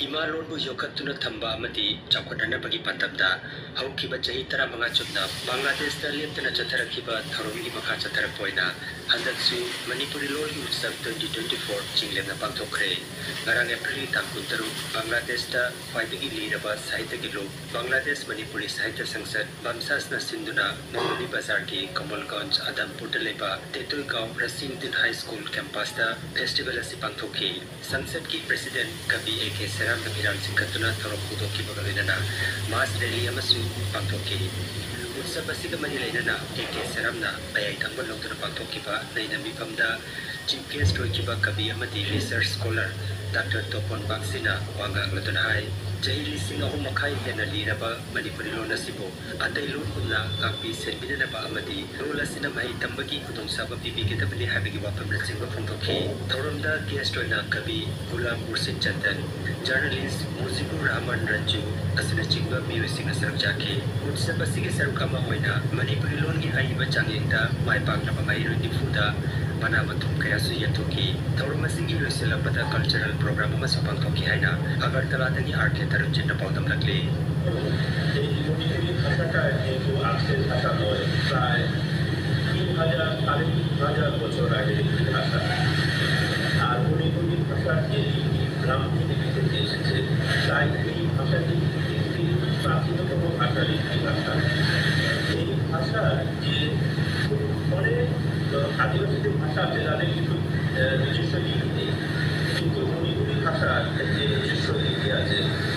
इमालोनबु योखत्तुना थंबा अमदि चाउखटनबगी पतमदा हौखिबा चही तरा मंगा चुपना बांग्लादेश लेप्तना चथरखिबा थरोमगी मखा चथरपोइना हंदकसु मणिपुरी लोनगी उत्सव 2024 चिंगलेमना पांथोखरे ngarang April tang kuntaru Bangladesh ता ख्वाइदगी लीरबा साहित्यगी लोक बांग्लादेश मणिपुरी साहित्य संसद बमसासना सिंधुना मोहनी बाजार की कमलगंज आदमपुर लेबा तेतुल गांव रसिंगदिन हाई स्कूल कैंपस ता फेस्टिवल असि पांथोखी संसद की प्रेसिडेंट कवि ए.के. सेराम बिरान सिंखतुना थोरक खुदोकी बगलेना मास रैली अमसु पांथोखी उत्सव असिगा मनी लेना ए.के. सेरामना बयाई थंबल लोकतुना पांथोकीबा नैना मिफमदा चीफ गेस्ट रोइकिबा कवि अमदी रिसर्च स्कॉलर डॉक्टर तोपन बाक्सिना वांगांग लतुना हाई जही लिसिंग अहु मखाई हेना लीरबा मणिपुरी लोन असिबो अतै लोन गुमना कापी सेनबिनबा अमदी लोन असिना मही तंबगी खुदोंसाबा पिबिगेदबनि हाबिगी वाफमना चिंबा फोंथोखी थौरमदा गेस्ट ओइना कवि गुलाम मुर्शिद चंदन जर्नलिस्ट मुजिबुर रहमान रंजू असना चिंबा मियोसिंग सरजाखी उत्सव असिगे सरकमा होइना मणिपुरी लोन की आइबा चांगेंदा माइपाकनबा माइरो निफुदा mana matum kaya su yathuki thorma singi loisela pada cultural program ma sapang thoki haina agartala tagi art theater chinna paudam lakle এই ভাষাটা যেহেতু আজকের ভাষা নয় প্রায় 3000 বছর আগে ভাষা আর মণিপুরি ভাষা এই গ্রাম থেকে এসেছে তাই এই ভাষাটি একটি প্রাচীনতম ভাষার একটি ভাষা এই ভাষা যে অনেক আদিবাসীদের ভাষা আছে তাদের কিন্তু নিজস্ব লিপি নেই